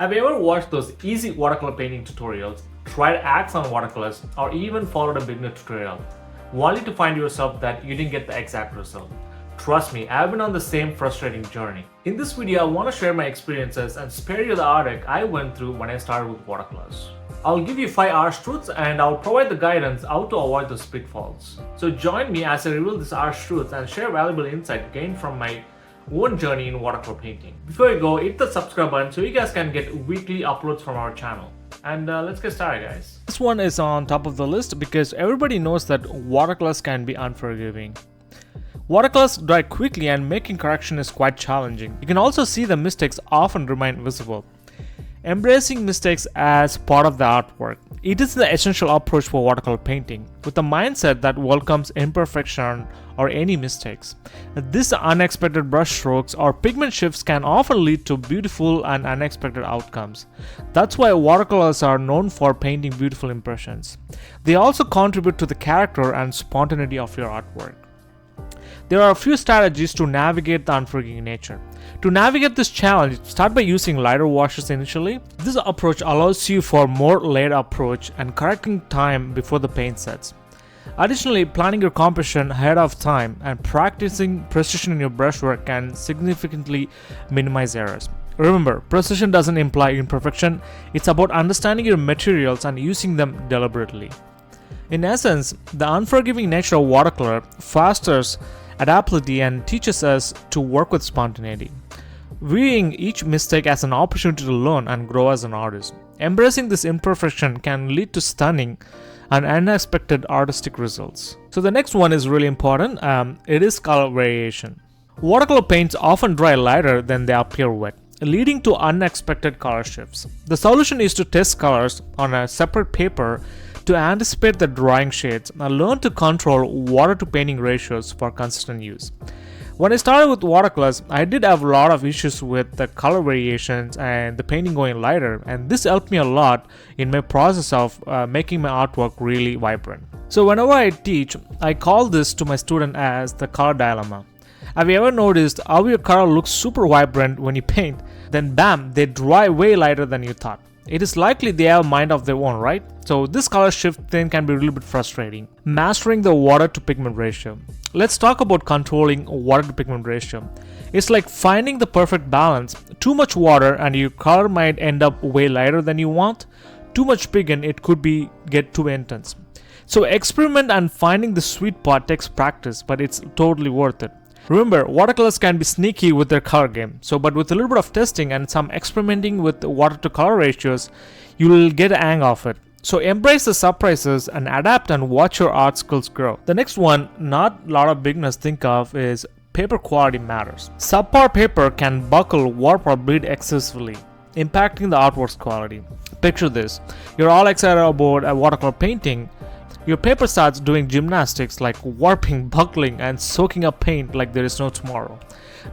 Have you ever watched those easy watercolor painting tutorials, tried acts on watercolors, or even followed a beginner tutorial, only to find yourself that you didn't get the exact result? Trust me, I've been on the same frustrating journey. In this video, I want to share my experiences and spare you the heartache I went through when I started with watercolors. I'll give you 5 harsh truths and I'll provide the guidance how to avoid those pitfalls. So join me as I reveal these harsh truths and share valuable insight gained from my own journey in watercolor painting. Before you go, hit the subscribe button so you guys can get weekly uploads from our channel. And let's get started, guys. This one is on top of the list because everybody knows that watercolors can be unforgiving. Watercolors dry quickly and making correction is quite challenging. You can also see the mistakes often remain visible. Embracing mistakes as part of the artwork. It is the essential approach for watercolor painting, with a mindset that welcomes imperfection or any mistakes. These unexpected brush strokes or pigment shifts can often lead to beautiful and unexpected outcomes. That's why watercolors are known for painting beautiful impressions. They also contribute to the character and spontaneity of your artwork. There are a few strategies to navigate the unforgiving nature. To navigate this challenge, start by using lighter washes initially. This approach allows you for more layered approach and correcting time before the paint sets. Additionally, planning your composition ahead of time and practicing precision in your brushwork can significantly minimize errors. Remember, precision doesn't imply imperfection, it's about understanding your materials and using them deliberately. In essence, the unforgiving nature of watercolor fosters adaptability and teaches us to work with spontaneity, viewing each mistake as an opportunity to learn and grow as an artist. Embracing this imperfection can lead to stunning and unexpected artistic results. So the next one is really important. It is color variation. Watercolor paints often dry lighter than they appear wet, leading to unexpected color shifts. The solution is to test colors on a separate paper to anticipate the drying shades and learn to control water to painting ratios for consistent use. When I started with watercolors, I did have a lot of issues with the color variations and the painting going lighter, and this helped me a lot in my process of making my artwork really vibrant. So whenever I teach, I call this to my student as the color dilemma. Have you ever noticed how your color looks super vibrant when you paint, then bam, they dry way lighter than you thought? It is likely they have a mind of their own, right? So this color shift then can be a little bit frustrating. Mastering the water to pigment ratio. Let's talk about controlling water to pigment ratio. It's like finding the perfect balance. Too much water and your color might end up way lighter than you want. Too much pigment, it could get too intense. So experiment and finding the sweet spot takes practice, but it's totally worth it. Remember, watercolors can be sneaky with their color game, but with a little bit of testing and some experimenting with water to color ratios, you will get a hang of it. So embrace the surprises and adapt and watch your art skills grow. The next one, not a lot of beginners think of, is paper quality matters. Subpar paper can buckle, warp or bleed excessively, impacting the artwork's quality. Picture this, you're all excited about a watercolor painting. Your paper starts doing gymnastics like warping, buckling, and soaking up paint like there is no tomorrow.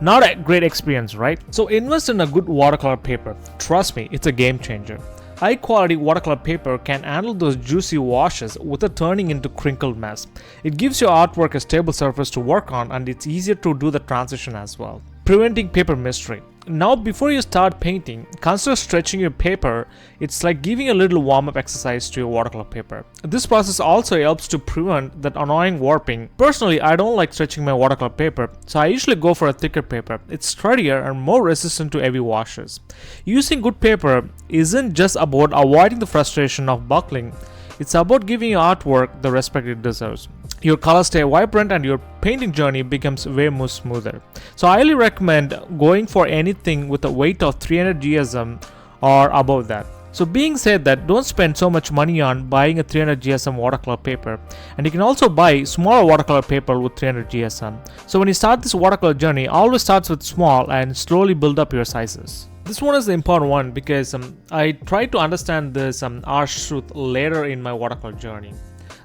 Not a great experience, right? So invest in a good watercolor paper. Trust me, it's a game changer. High quality watercolor paper can handle those juicy washes without turning into crinkled mess. It gives your artwork a stable surface to work on, and it's easier to do the transition as well. Preventing paper mystery. Now before you start painting, consider stretching your paper. It's like giving a little warm-up exercise to your watercolor paper. This process also helps to prevent that annoying warping. Personally, I don't like stretching my watercolor paper, so I usually go for a thicker paper. It's sturdier and more resistant to heavy washes. Using good paper isn't just about avoiding the frustration of buckling, it's about giving your artwork the respect it deserves. Your colors stay vibrant and your painting journey becomes way more smoother. So I highly recommend going for anything with a weight of 300 GSM or above that. So being said that, don't spend so much money on buying a 300 GSM watercolor paper, and you can also buy smaller watercolor paper with 300 GSM. So when you start this watercolor journey, always starts with small and slowly build up your sizes. This one is the important one because I tried to understand this harsh truth later in my watercolor journey.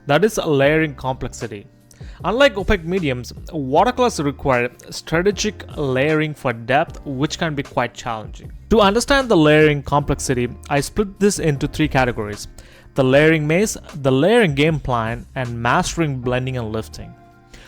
That is layering complexity. Unlike opaque mediums, watercolors require strategic layering for depth, which can be quite challenging. To understand the layering complexity, I split this into 3 categories: the layering maze, the layering game plan, and mastering blending and lifting.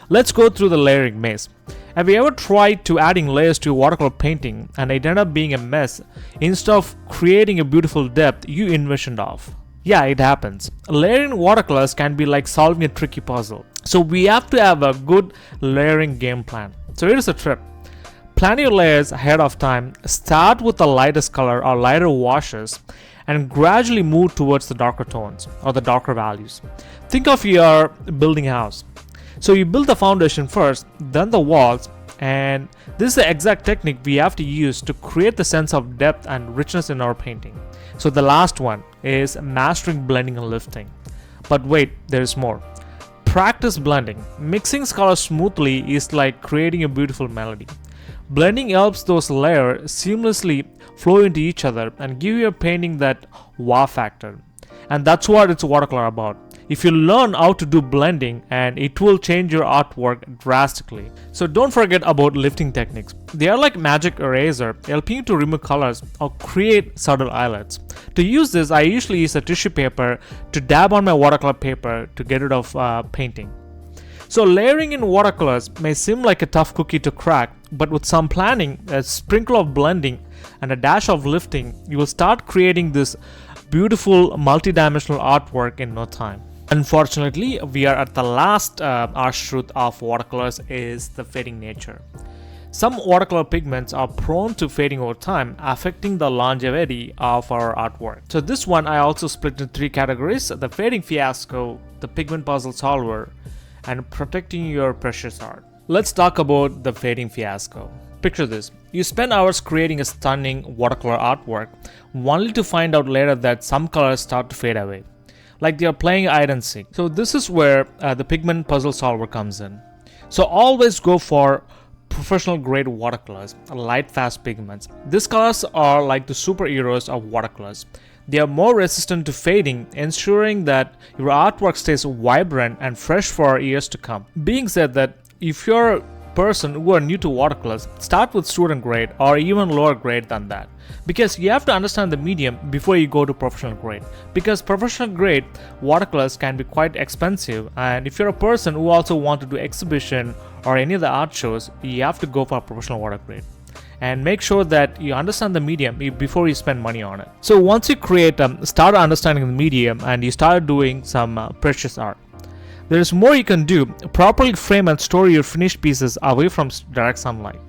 Let's go through the layering maze. Have you ever tried to adding layers to your watercolor painting and it ended up being a mess instead of creating a beautiful depth you envisioned of? Yeah, it happens. Layering watercolors can be like solving a tricky puzzle. So we have to have a good layering game plan. So here's a tip. Plan your layers ahead of time. Start with the lightest color or lighter washes and gradually move towards the darker tones or the darker values. Think of your building a house. So you build the foundation first, then the walls, and this is the exact technique we have to use to create the sense of depth and richness in our painting. So the last one is mastering blending and lifting. But wait, there's more. Practice blending. Mixing colors smoothly is like creating a beautiful melody. Blending helps those layers seamlessly flow into each other and give your painting that wow factor. And that's what it's watercolor about. If you learn how to do blending, and it will change your artwork drastically. So don't forget about lifting techniques. They are like magic eraser, helping you to remove colors or create subtle highlights. To use this, I usually use a tissue paper to dab on my watercolor paper to get rid of painting. So layering in watercolors may seem like a tough cookie to crack, but with some planning, a sprinkle of blending, and a dash of lifting, you will start creating this beautiful multi-dimensional artwork in no time. Unfortunately, we are at the last harsh truth of watercolors is the fading nature. Some watercolor pigments are prone to fading over time, affecting the longevity of our artwork. So this one I also split into three categories: the fading fiasco, the pigment puzzle solver, and protecting your precious art. Let's talk about the fading fiasco. Picture this. You spend hours creating a stunning watercolor artwork, only to find out later that some colors start to fade away, like they are playing hide and seek. So this is where the pigment puzzle solver comes in. So always go for professional grade watercolors, light fast pigments. These colors are like the superheroes of watercolors. They are more resistant to fading, ensuring that your artwork stays vibrant and fresh for years to come. Being said that, if you're a person who are new to watercolors, start with student grade or even lower grade than that, because you have to understand the medium before you go to professional grade, because professional grade watercolors can be quite expensive, and if you're a person who also want to do exhibition or any of the art shows, you have to go for professional water grade. And make sure that you understand the medium before you spend money on it. So once you create, start understanding the medium and you start doing some precious art, there is more you can do. Properly frame and store your finished pieces away from direct sunlight.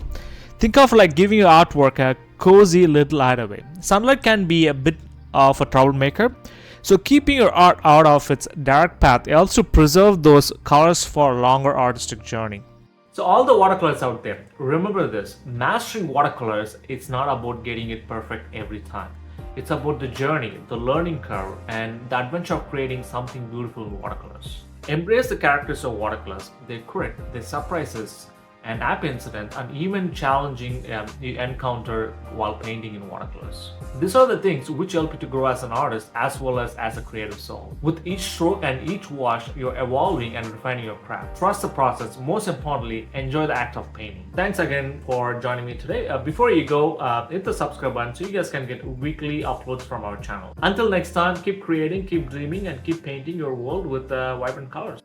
Think of like giving your artwork a cozy little hideaway. Sunlight can be a bit of a troublemaker, so keeping your art out of its direct path helps to preserve those colors for a longer artistic journey. So all the watercolors out there, remember this: mastering watercolors, it's not about getting it perfect every time. It's about the journey, the learning curve, and the adventure of creating something beautiful in watercolors. Embrace the characters of watercolors, their quirk, their surprises, and happy incidents, and even challenging you encounter while painting in watercolors. These are the things which help you to grow as an artist as well as a creative soul. With each stroke and each wash, you're evolving and refining your craft. Trust the process. Most importantly, enjoy the act of painting. Thanks again for joining me today. Before you go, hit the subscribe button so you guys can get weekly uploads from our channel. Until next time, keep creating, keep dreaming, and keep painting your world with vibrant colors.